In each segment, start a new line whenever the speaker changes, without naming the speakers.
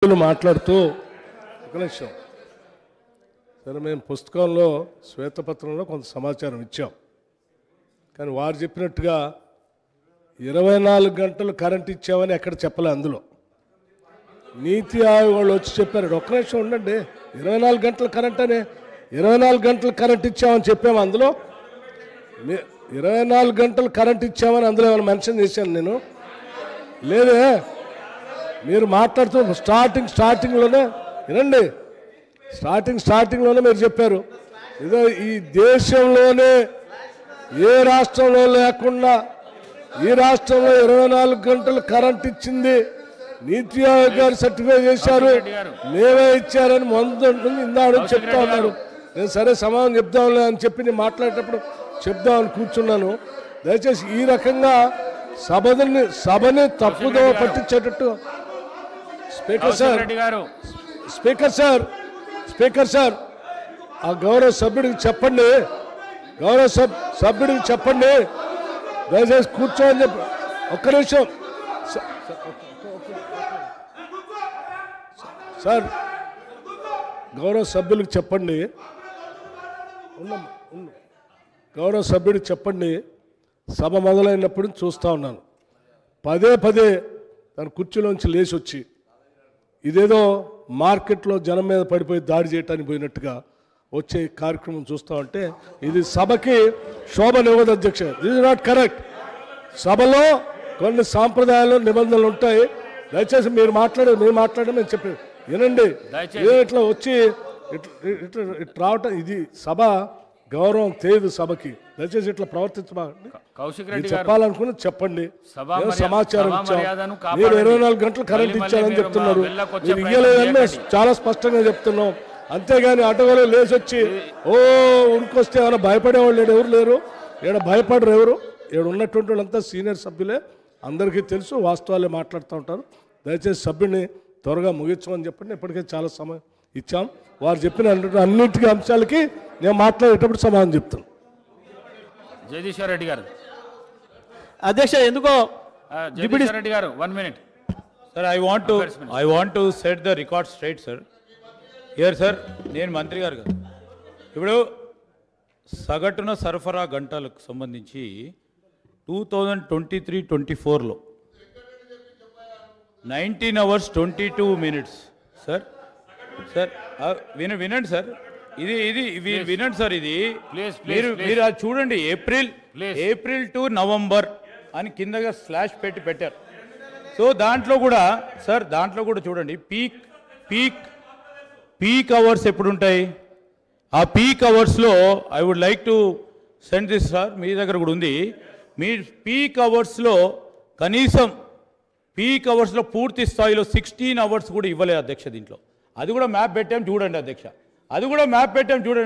మాట్లాడుతూ ఒక నిమిషం సరే మేము పుస్తకంలో శ్వేతపత్రంలో కొంత సమాచారం ఇచ్చాం కానీ వారు చెప్పినట్టుగా 24 గంటలు కరెంట్ ఇచ్చామని ఎక్కడ చెప్పలే అందులో నీతి ఆయోగ్ వాళ్ళు వచ్చి చెప్పారు ఒక్క నిమిషం ఉండండి 24 గంటల కరెంట్ అనే 24 గంటలు కరెంట్ ఇచ్చామని చెప్పాము అందులో 24 గంటలు కరెంట్ ఇచ్చామని అందులో ఏమైనా మెన్షన్ చేశాను నేను లేదే మీరు మాట్లాడుతూ స్టార్టింగ్లోనే వినండి స్టార్టింగ్లోనే మీరు చెప్పారు ఇదో ఈ దేశంలోనే ఏ రాష్ట్రంలో లేకుండా ఈ రాష్ట్రంలో 24 గంటలు కరెంట్ ఇచ్చింది నీతి ఆయోగ్ గారు సర్టిఫై చేశారు మేమే ఇచ్చారని ఇందాడు చెప్తా ఉన్నారు నేను సరే సమాధానం చెప్దాంలే అని చెప్పి నేను మాట్లాడేటప్పుడు చెప్దామని కూర్చున్నాను దయచేసి ఈ రకంగా సభని తప్పుదో పట్టించేటట్టు స్పీకర్ సార్ ఆ గౌరవ సభ్యుడికి చెప్పండి దయచేసి కూర్చోని చెప్పి ఒక్క నిమిషం సార్ గౌరవ సభ్యులకు చెప్పండి గౌరవ సభ్యుడికి చెప్పండి సభ మొదలైనప్పుడు చూస్తూ ఉన్నాను పదే తన కుర్చీలోంచి లేచి వచ్చి ఇదేదో మార్కెట్లో జనం మీద పడిపోయి దాడి చేయటానికి పోయినట్టుగా వచ్చే కార్యక్రమం చూస్తూ ఉంటే ఇది సభకి శోభనివ్వదు అధ్యక్ష దిస్ ఇస్ నాట్ కరెక్ట్ సభలో కొన్ని సాంప్రదాయాలు నిబంధనలు ఉంటాయి దయచేసి మీరు మాట్లాడడం నేను చెప్పాను వినండి ఇట్లా వచ్చి ఇట్లా రావటం ఇది సభ గౌరవం తెలియదు సభకి దయచేసి ఇట్లా చెప్పాలనుకుని చెప్పండి సమాచారం ఇచ్చాం మీరు 24 గంటలు కరెంట్ ఇచ్చారని చెప్తున్నారు మీరు ఇయ్యలేదని చాలా స్పష్టంగా చెప్తున్నాం అంతేగాని అటవలో లేచి వచ్చి ఉరికొస్తే ఏమైనా భయపడేవాళ్ళు ఎవరు లేరు ఈడ భయపడరు ఎవరు ఈడ ఉన్నటువంటి వాళ్ళంతా సీనియర్ సభ్యులే అందరికీ తెలుసు వాస్తవాలే మాట్లాడుతూ ఉంటారు దయచేసి సభ్యుని త్వరగా ముగించమని చెప్పండి ఇప్పటికే చాలా సమయం ఇచ్చాం వారు చెప్పిన అన్నింటి అంశాలకి నేను మాట్లాడేటప్పుడు సమాధానం చెప్తాను
జగదీశ్వర్ రెడ్డి గారు
అధ్యక్ష ఎందుకో
జగదీశ్వర్ రెడ్డి గారు 1 minute
sir I want to set the record straight sir here sir నేను మంత్రి గారు కదా ఇప్పుడు సగటున సరఫరా గంటలకు సంబంధించి 2023-24లో 19 hours 22 minutes సార్ వినండి సార్ ఇది వినండి సార్ ఇది మీరు అది చూడండి ఏప్రిల్ టు నవంబర్ అని కిందగా స్లాష్ పెట్టారు సో దాంట్లో కూడా చూడండి పీక్ అవర్స్ ఎప్పుడు ఉంటాయి ఆ పీక్ అవర్స్లో I would like to send this sir మీ దగ్గర కూడా ఉంది మీ పీక్ అవర్స్లో కనీసం పూర్తి స్థాయిలో 16 hours కూడా ఇవ్వలేదు అధ్యక్ష దీంట్లో అది కూడా మ్యాప్ పెట్టాం చూడండి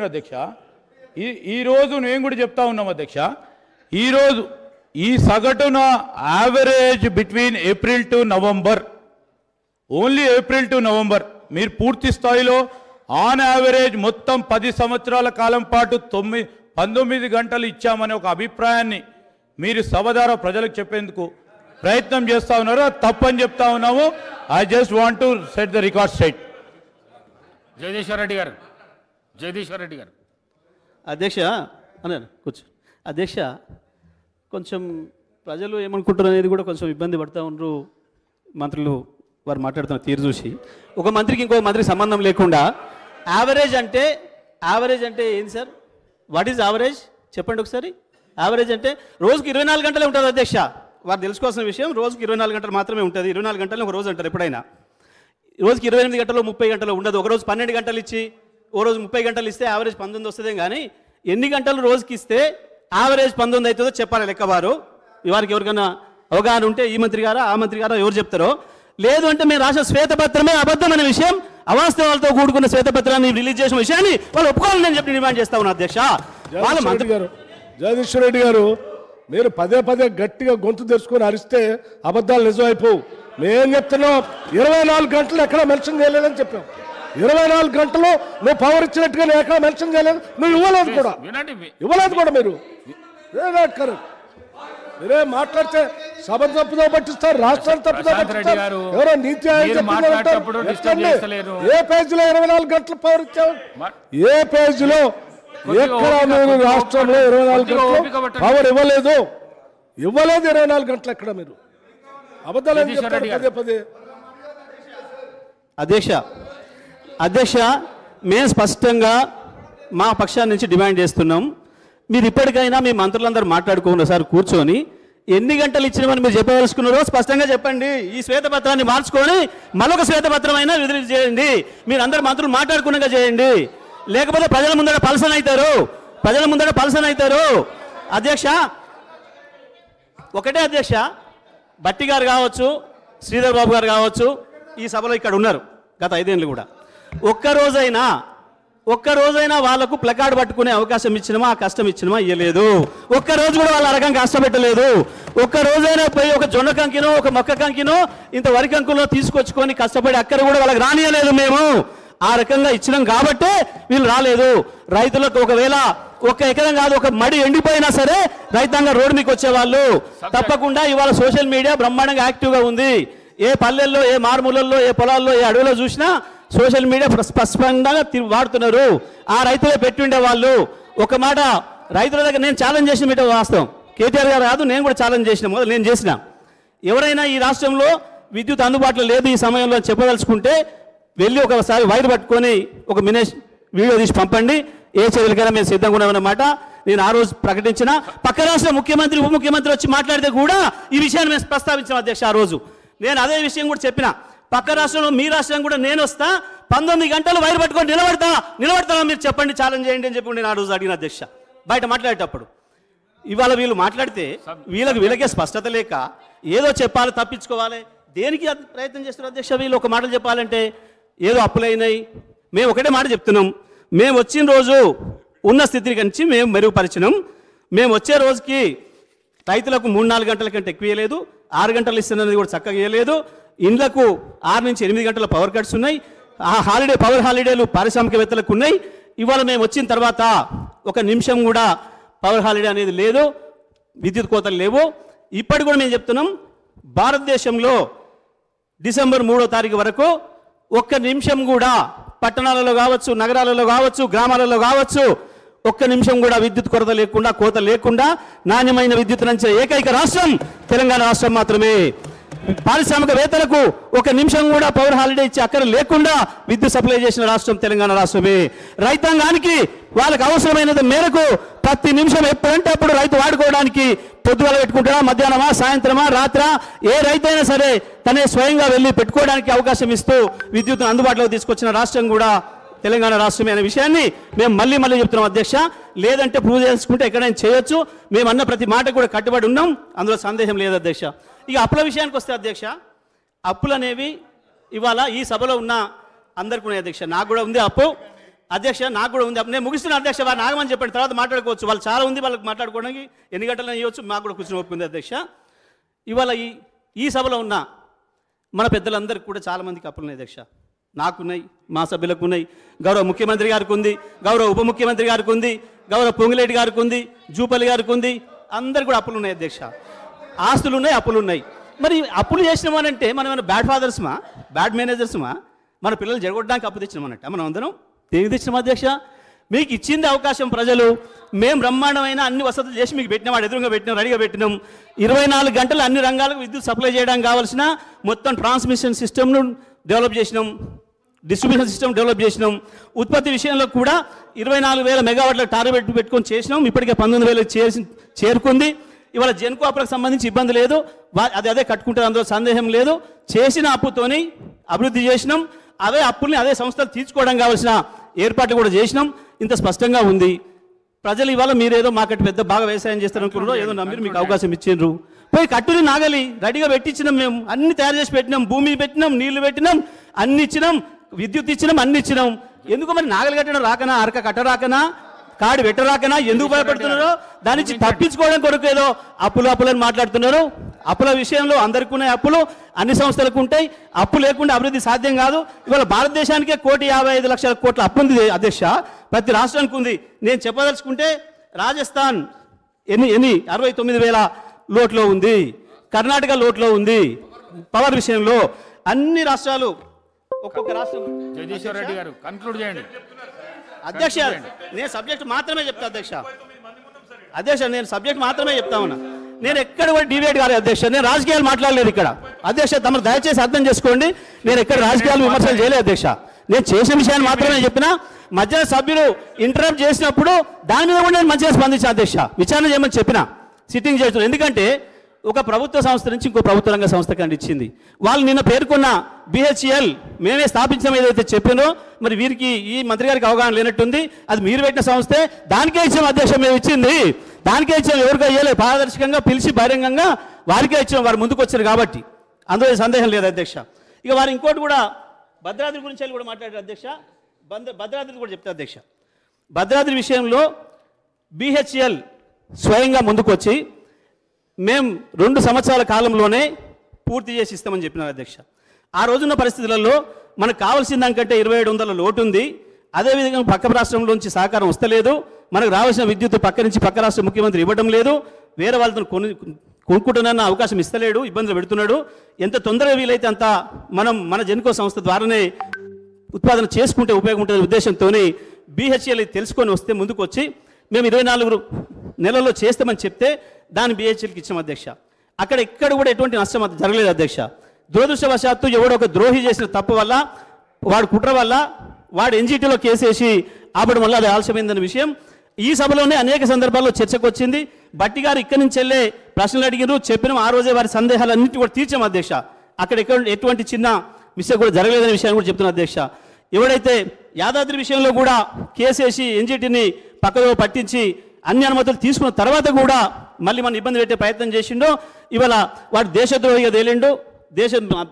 అధ్యక్ష ఈరోజు నేను కూడా చెప్తా ఉన్నాం అధ్యక్ష ఈరోజు ఈ సగటున average between April to November only April to November మీరు పూర్తి స్థాయిలో ఆన్ యావరేజ్ మొత్తం 10 సంవత్సరాల కాలం పాటు 19 గంటలు ఇచ్చామనే ఒక అభిప్రాయాన్ని మీరు సభ ద్వారా ప్రజలకు చెప్పేందుకు ప్రయత్నం చేస్తూ ఉన్నారు తప్పని చెప్తా ఉన్నాము I just want to set the record straight
Jagadishwar Reddy గారు
అధ్యక్ష అన్నాను కూర్చో అధ్యక్ష కొంచెం ప్రజలు ఏమనుకుంటారు అనేది కూడా కొంచెం ఇబ్బంది పడుతూ ఉన్నారు మంత్రులు వారు మాట్లాడుతున్న తీరు చూసి ఒక మంత్రికి ఇంకో మంత్రికి సంబంధం లేకుండా యావరేజ్ అంటే ఏంది సార్ వాట్ ఈజ్ యావరేజ్ చెప్పండి ఒకసారి యావరేజ్ అంటే రోజుకి 24 గంటలే ఉంటుంది అధ్యక్ష వారు తెలుసుకోవాల్సిన విషయం రోజుకి 24 గంటలు మాత్రమే ఉంటుంది 24 గంటలు ఒక రోజు అంటారు ఎప్పుడైనా రోజుకి 28 గంటలు 30 గంటలు ఉండదు ఒక రోజు 12 గంటలు ఇచ్చి ఓ రోజు 30 గంటలు ఇస్తే యావరేజ్ 19 వస్తుందేం కానీ ఎన్ని గంటలు రోజుకి ఇస్తే యావరేజ్ 19 అవుతుందో చెప్పాలి లెక్కవారు వారికి ఎవరికైనా అవగాహన ఉంటే ఈ మంత్రి గారా ఆ మంత్రి గారా ఎవరు చెప్తారో లేదు అంటే మేము రాసిన శ్వేతపత్రమే అబద్ధం అనే విషయం అవాస్తవాలతో కూడుకున్న శ్వేతపత్రాన్ని రిలీజ్ చేసిన విషయాన్ని వాళ్ళు ఒప్పుకోవాలని నేను చెప్పి డిమాండ్ చేస్తా ఉన్నా అధ్యక్ష
జగదీశ్వర్ రెడ్డి గారు మీరు పదే గట్టిగా గొంతు తెరుచుకొని అరిస్తే అబద్ధాలు నిజమైపోవు మేం చెప్తున్నాం 24 గంటలు ఎక్కడ మెన్షన్ చేయలేదని చెప్పాం 24 గంటలు నువ్వు పవర్ ఇచ్చినట్టుగా నేను ఎక్కడ మెన్షన్ చేయలేదు నువ్వు ఇవ్వలేదు కూడా మీరు మీరే మాట్లాడితే సభ తప్పుదో పట్టిస్తారు, రాష్ట్రాలు తప్పుదో
ప్రశాంత్ రెడ్డి గారు,
పట్టిస్తారు. ఎవరో నీతి ఆయోగ్
మీరు
చెప్పింది
మాట్లాడేటప్పుడు
అంటారు.
డిస్టర్బ్
ఎక్కండి.
చేస్తలేరు.
ఏ పేజీలో 24 గంటల పవర్ ఇచ్చావు? ఏ పేజీలో ఎక్కడ మీరు రాష్ట్రంలో 24 గంటలు పవర్ ఇవ్వలేదు? 24 గంటలు ఎక్కడ మీరు అబద్ధాలు ఎందుకు
జగదీశ్వర్
చెప్తారు
రెడ్డి
పదే పదే?
అధ్యక్ష మేము స్పష్టంగా మా పక్షాన్ని నుంచి డిమాండ్ చేస్తున్నాం. మీరు ఇప్పటికైనా మీ మంత్రులందరూ మాట్లాడుకున్న సార్ కూర్చొని ఎన్ని గంటలు ఇచ్చినామని మీరు చెప్పదలుచుకున్నారో స్పష్టంగా చెప్పండి. ఈ శ్వేతపత్రాన్ని మార్చుకొని మరొక శ్వేతపత్రం అయినా విడుదల చేయండి. మీరు అందరు మంత్రులు మాట్లాడుకున్నాక చేయండి, లేకపోతే ప్రజల ముందర పలసన అవుతారు. అధ్యక్ష ఒకటే అధ్యక్ష, భట్టి గారు కావచ్చు, శ్రీధర్ బాబు గారు కావచ్చు, ఈ సభలో ఇక్కడ ఉన్నారు గత 5 ఏళ్ళు కూడా. ఒక్కరోజైనా వాళ్ళకు ప్లకార్డ్ పట్టుకునే అవకాశం ఇచ్చినమా, ఆ కష్టం ఇచ్చినమా? ఇవ్వలేదు. ఒక్కరోజు కూడా వాళ్ళ రకం కష్టపెట్టలేదు. ఒక్కరోజైనా పోయి ఒక జొన్న కంకినో ఒక మొక్క కంకినో ఇంత వరి కంకులో తీసుకొచ్చుకొని కష్టపడి అక్కడ కూడా వాళ్ళకి రానియలేదు. మేము ఆ రకంగా ఇచ్చినాం కాబట్టే వీళ్ళు రాలేదు. రైతులకు ఒకవేళ 1 ఎకరం కాదు, ఒక మడి ఎండిపోయినా సరే రైతాంగం రోడ్డు మీకు వచ్చేవాళ్ళు. తప్పకుండా ఇవాళ సోషల్ మీడియా బ్రహ్మాండంగా యాక్టివ్గా ఉంది. ఏ పల్లెల్లో, ఏ మారుమూలల్లో, ఏ పొలాల్లో, ఏ అడవిలో చూసినా సోషల్ మీడియా స్పష్టంగా వాడుతున్నారు. ఆ రైతులే పెట్టుండే వాళ్ళు. ఒక మాట రైతుల దగ్గర నేను ఛాలెంజ్ చేసిన మీట వాస్తవం, కేటీఆర్ గారు కాదు, నేను కూడా ఛాలెంజ్ చేసిన, మొదలు నేను చేసిన. ఎవరైనా ఈ రాష్ట్రంలో విద్యుత్ అందుబాటులో లేదు ఈ సమయంలో చెప్పదలుచుకుంటే వెళ్ళి ఒకసారి వైర్ పట్టుకొని ఒక వీడియో తీసి పంపండి. ఏ చర్యలకైనా మేము సిద్ధంగా ఉన్నామన్నమాట నేను ఆ రోజు ప్రకటించిన. పక్క రాష్ట్ర ముఖ్యమంత్రి, ఉప ముఖ్యమంత్రి వచ్చి మాట్లాడితే కూడా ఈ విషయాన్ని మేము ప్రస్తావించాం అధ్యక్ష. ఆ రోజు నేను అదే విషయం కూడా చెప్పిన. పక్క రాష్ట్రంలో మీ రాష్ట్రం కూడా నేను వస్తా, 19 గంటలు వైర్ పట్టుకొని నిలబడతా మీరు చెప్పండి, ఛాలెంజ్ చేయండి అని చెప్పి నేను ఆ రోజు అడిగిన అధ్యక్ష బయట మాట్లాడేటప్పుడు. ఇవాళ వీళ్ళు మాట్లాడితే వీళ్ళకే స్పష్టత లేక ఏదో చెప్పాలి, తప్పించుకోవాలి. దేనికి ప్రయత్నం చేస్తున్నారు అధ్యక్ష? వీళ్ళు ఒక మాటలు చెప్పాలంటే ఏదో అప్పులైనాయి. మేము ఒకటే మాట చెప్తున్నాం, మేము వచ్చిన రోజు ఉన్న స్థితిని కంచి మేము మెరుగుపరిచినాం. మేము వచ్చే రోజుకి రైతులకు 3-4 గంటల కంటే ఎక్కువ ఇవ్వలేదు, 6 గంటలు ఇస్తున్నది కూడా చక్కగా ఇవ్వలేదు. ఇండ్లకు 6 నుంచి 8 గంటల పవర్ కట్స్ ఉన్నాయి. ఆ పవర్ హాలిడేలు పారిశ్రామికవేత్తలకు ఉన్నాయి. ఇవాళ మేము వచ్చిన తర్వాత 1 నిమిషం కూడా పవర్ హాలిడే అనేది లేదు, విద్యుత్ కోతలు లేవు. ఇప్పటి కూడా మేము చెప్తున్నాం, భారతదేశంలో డిసెంబర్ 3వ తారీఖు వరకు 1 నిమిషం కూడా పట్టణాలలో కావచ్చు, నగరాలలో కావచ్చు, గ్రామాలలో కావచ్చు, 1 నిమిషం కూడా విద్యుత్ కొరత లేకుండా, కోత లేకుండా నాణ్యమైన విద్యుత్ నంచే ఏకైక రాష్ట్రం తెలంగాణ రాష్ట్రం మాత్రమే. పారిశ్రామికవేత్తలకు 1 నిమిషం కూడా పవర్ హాలిడే ఇచ్చి అక్కడ లేకుండా విద్యుత్ సప్లై చేసిన రాష్ట్రం తెలంగాణ రాష్ట్రమే. రైతాంగానికి వాళ్ళకి అవసరమైనది మేరకు ప్రతి నిమిషం ఎప్పుడంటే అప్పుడు రైతు వాడుకోవడానికి పొద్దుగల పెట్టుకుంటారా, మధ్యాహ్నమా, సాయంత్రమా, రాత్రా, ఏ రైతైనా సరే తనే స్వయంగా వెళ్ళి పెట్టుకోవడానికి అవకాశం ఇస్తూ విద్యుత్తును అందుబాటులోకి తీసుకొచ్చిన రాష్ట్రం కూడా తెలంగాణ రాష్ట్రమే అనే విషయాన్ని మేము మళ్ళీ చెప్తున్నాం అధ్యక్ష. లేదంటే ప్రూవ్ చేసుకుంటే ఎక్కడైనా చేయొచ్చు. మేము అన్న ప్రతి మాట కూడా కట్టుబడి ఉన్నాం, అందులో సందేహం లేదు అధ్యక్ష. ఇక అప్పుల విషయానికి వస్తే అధ్యక్ష, అప్పులు అనేవి ఇవాళ ఈ సభలో ఉన్న అందరికీ ఉన్నాయి అధ్యక్ష. నాకు కూడా ఉంది అప్పు అధ్యక్ష, నాకు కూడా ఉంది. నేను ముగిస్తున్నా అధ్యక్ష, వారు నాగమని చెప్పండి, తర్వాత మాట్లాడుకోవచ్చు. వాళ్ళు చాలా ఉంది, వాళ్ళకి మాట్లాడుకోవడానికి ఎన్ని గంటలు ఇవ్వచ్చు, మాకు కూడా కూర్చొని ఒప్పుకుంది అధ్యక్ష. ఇవాళ ఈ సభలో ఉన్న మన పెద్దలందరికీ కూడా చాలామందికి అప్పులు ఉన్నాయి అధ్యక్ష. నాకున్నాయి, మా సభ్యులకు ఉన్నాయి, గౌరవ ముఖ్యమంత్రి గారికి ఉంది, గౌరవ ఉప ముఖ్యమంత్రి గారికి ఉంది, గౌరవ పొంగులేటి గారికి ఉంది, జూపల్లి గారికి ఉంది, అందరు కూడా అప్పులు ఉన్నాయి అధ్యక్ష. ఆస్తులు ఉన్నాయి, అప్పులు ఉన్నాయి. మరి అప్పులు చేసినామనంటే మనం ఏమైనా బ్యాడ్ ఫాదర్స్మా, బ్యాడ్ మేనేజర్స్మా? మన పిల్లలు జరగొట్టడానికి అప్పు తెచ్చినామన్నట్ట మనం అందరం? దేనికి తెచ్చినాం అధ్యక్ష? మీకు ఇచ్చింది అవకాశం ప్రజలు, మేము బ్రహ్మాండమైన అన్ని వసతులు చేసి మీకు పెట్టినాం, వాడు ఎదురుగా పెట్టినాం, రెడీగా పెట్టినాం. 24 గంటలు అన్ని రంగాలకు విద్యుత్ సప్లై చేయడానికి కావాల్సిన మొత్తం ట్రాన్స్మిషన్ సిస్టమ్ను డెవలప్ చేసినాం, డిస్ట్రిబ్యూషన్ సిస్టమ్ డెవలప్ చేసినాం. ఉత్పత్తి విషయంలో కూడా 24,000 మెగావాట్ల టార్గెట్ పెట్టుకొని చేసినాం. ఇప్పటికే 19,000 చేరుకుంది. ఇవాళ జెన్కో అప్పులకు సంబంధించి ఇబ్బంది లేదు, అదే కట్టుకుంటారు, అందులో సందేహం లేదు. చేసిన అప్పుతోని అభివృద్ధి చేసినాం. అవే అప్పుల్ని అదే సంస్థలు తీర్చుకోవడం కావాల్సిన ఏర్పాట్లు కూడా చేసినాం. ఇంత స్పష్టంగా ఉంది. ప్రజలు ఇవాళ మీరేదో మాకట్టు పెద్ద బాగా వ్యవసాయం చేస్తారనుకున్నారో ఏదో నమ్మిరు, మీకు అవకాశం ఇచ్చిండ్రు. పోయి కట్టుని నాగలి రెడీగా పెట్టించినాం, మేము అన్ని తయారు చేసి పెట్టినాం, భూమి పెట్టినాం, నీళ్లు పెట్టినాం, అన్ని ఇచ్చినాం, విద్యుత్ ఇచ్చినాం, అన్ని ఇచ్చినాం. ఎందుకు మరి నాగలి కట్టడం రాకనా, అరక కట్ట రాకనా, కాడి పెట్టరాకనా? ఎందుకు భయపడుతున్నారో దాని నుంచి తప్పించుకోవడం కొరకు ఏదో అప్పులని మాట్లాడుతున్నారు. అప్పుల విషయంలో అందరికీ ఉన్నాయి అప్పులు, అన్ని సంస్థలకు ఉంటాయి. అప్పు లేకుండా అభివృద్ధి సాధ్యం కాదు. ఇవాళ భారతదేశానికే 1,55,00,000 కోట్ల అప్పు ఉంది అధ్యక్ష, ప్రతి రాష్ట్రానికి ఉంది. నేను చెప్పదలుచుకుంటే రాజస్థాన్ 69,000 లోట్లో ఉంది, కర్ణాటక లోట్లో ఉంది పవర్ విషయంలో. అన్ని రాష్ట్రాలు ఒక్కొక్క రాష్ట్రం.
జగదీశ్వర్ రెడ్డి గారు కన్క్లూడ్ చేయండి.
అధ్యక్ష నేను సబ్జెక్ట్ మాత్రమే చెప్తా అధ్యక్ష. అధ్యక్ష నేను సబ్జెక్ట్ మాత్రమే చెప్తా ఉన్నా. నేను ఎక్కడ కూడా డిబేట్ కాలేదు అధ్యక్ష. నేను రాజకీయాలు మాట్లాడలేదు ఇక్కడ అధ్యక్ష. తమరు దయచేసి అర్థం చేసుకోండి. నేను ఎక్కడ రాజకీయాలు విమర్శలు చేయలేదు అధ్యక్ష. నేను చేసిన విషయాన్ని మాత్రమే చెప్పిన. మధ్య సభ్యులు ఇంటరప్ట్ చేసినప్పుడు దాని మీద కూడా నేను మంచిగా స్పందించాను అధ్యక్ష. విచారణ చేయమని చెప్పిన సిట్టింగ్ చేస్తున్నాను. ఎందుకంటే ఒక ప్రభుత్వ సంస్థ నుంచి ఇంకో ప్రభుత్వ రంగ సంస్థ కంటే ఇచ్చింది. వాళ్ళు నిన్న పేర్కొన్న BHEL మేమే స్థాపించడం ఏదైతే చెప్పినో మరి వీరికి ఈ మంత్రి గారికి అవగాహన లేనట్టుంది. అది మీరు పెట్టిన సంస్థే, దానికే ఇచ్చాం అధ్యక్ష. మేము ఇచ్చింది దానికే ఇచ్చాం, ఎవరికో ఇవ్వలేదు. పారదర్శకంగా పిలిచి బహిరంగంగా వారికే ఇచ్చాం. వారు ముందుకు వచ్చారు కాబట్టి అందులో సందేహం లేదు అధ్యక్ష. ఇక వారు ఇంకోటి కూడా భద్రాద్రి గురించి కూడా మాట్లాడారు అధ్యక్ష. భద్రాద్రి కూడా చెప్తారు అధ్యక్ష. భద్రాద్రి విషయంలో BHEL స్వయంగా ముందుకు వచ్చి మేము 2 సంవత్సరాల కాలంలోనే పూర్తి చేసి ఇస్తామని చెప్పినారు అధ్యక్ష. ఆ రోజున్న పరిస్థితులలో మనకు కావాల్సిన దానికంటే 2700 లోటు ఉంది. అదేవిధంగా పక్క రాష్ట్రంలోంచి సహకారం వస్తలేదు. మనకు రావాల్సిన విద్యుత్ పక్క నుంచి పక్క రాష్ట్ర ముఖ్యమంత్రి ఇవ్వడం లేదు. వేరే వాళ్ళతో కొనుక్కుంటున్న అవకాశం ఇస్తలేడు, ఇబ్బందులు పెడుతున్నాడు. ఎంత తొందరగా వీలైతే అంత మనం మన జెన్కో సంస్థ ద్వారానే ఉత్పాదన చేసుకుంటే ఉపయోగం ఉంటుందనే ఉద్దేశంతో BHEL తెలుసుకొని వస్తే ముందుకు వచ్చి మేము 24 నెలల్లో చేస్తామని చెప్తే దాన్ని BHELకి ఇచ్చాం అధ్యక్ష. అక్కడ ఎక్కడ కూడా ఎటువంటి నష్టం జరగలేదు అధ్యక్ష. దురదృష్టవశాత్తు ఎవడో ఒక ద్రోహి చేసిన తప్పు వల్ల, వాడు కుట్ర వల్ల, వాడు NGTలో కేసేసి ఆపడం వల్ల అది ఆలస్యమైందన్న విషయం ఈ సభలోనే అనేక సందర్భాల్లో చర్చకు వచ్చింది. బట్టి గారు ఇక్కడి నుంచి వెళ్ళే ప్రశ్నలు అడిగారు, చెప్పినాం. ఆ రోజే వారి సందేహాలన్నింటి కూడా తీర్చాం అధ్యక్ష. అక్కడ ఎటువంటి చిన్న మిస్టేక్ కూడా జరగలేదనే విషయాన్ని కూడా చెప్తున్నా అధ్యక్ష. ఎవడైతే యాదాద్రి విషయంలో కూడా కేసేసి NGTని పక్కదో పట్టించి అన్ని అనుమతులు తీసుకున్న తర్వాత కూడా మళ్ళీ మన ఇబ్బంది పెట్టే ప్రయత్నం చేసిండో, ఇవాళ వాడు దేశద్రోహిగా తేలిండు.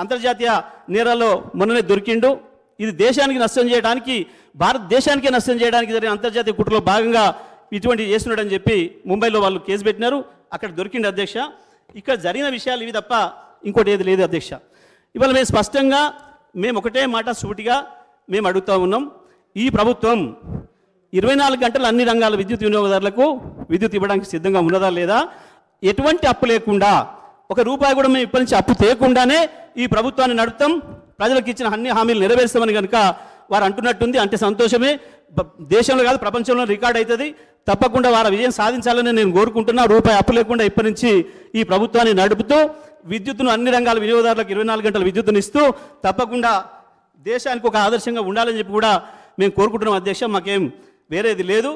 అంతర్జాతీయ నేరాల్లో మొన్ననే దొరికిండు. ఇది దేశానికి నష్టం చేయడానికి, భారతదేశానికే నష్టం చేయడానికి జరిగిన అంతర్జాతీయ కుట్రలో భాగంగా ఇటువంటి చేస్తున్నాడని చెప్పి ముంబైలో వాళ్ళు కేసు పెట్టినారు. అక్కడ దొరికిండు అధ్యక్ష. ఇక్కడ జరిగిన విషయాలు ఇవి తప్ప ఇంకోటి ఏది లేదు అధ్యక్ష. ఇవాళ మేము స్పష్టంగా మేము ఒకటే మాట సూటిగా మేము అడుగుతూ ఉన్నాం. ఈ ప్రభుత్వం 24 గంటలు అన్ని రంగాల విద్యుత్ వినియోగదారులకు విద్యుత్ ఇవ్వడానికి సిద్ధంగా ఉన్నదా లేదా? ఎటువంటి అప్పు లేకుండా, ఒక రూపాయి కూడా మేము ఇప్పటి నుంచి అప్పు తేకుండానే ఈ ప్రభుత్వాన్ని నడుపుతాం, ప్రజలకు ఇచ్చిన అన్ని హామీలు నెరవేరుస్తామని కనుక వారు అంటున్నట్టుంది. అంటే సంతోషమే. దేశంలో కాదు ప్రపంచంలో రికార్డ్ అవుతుంది. తప్పకుండా వారి విజయం సాధించాలని నేను కోరుకుంటున్నా. రూపాయి అప్పు లేకుండా ఇప్పటి నుంచి ఈ ప్రభుత్వాన్ని నడుపుతూ విద్యుత్తును అన్ని రంగాల వినియోగదారులకు 24 గంటల విద్యుత్తును ఇస్తూ తప్పకుండా దేశానికి ఒక ఆదర్శంగా ఉండాలని చెప్పి కూడా మేము కోరుకుంటున్నాం అధ్యక్ష. మాకేం వేరేది లేదు.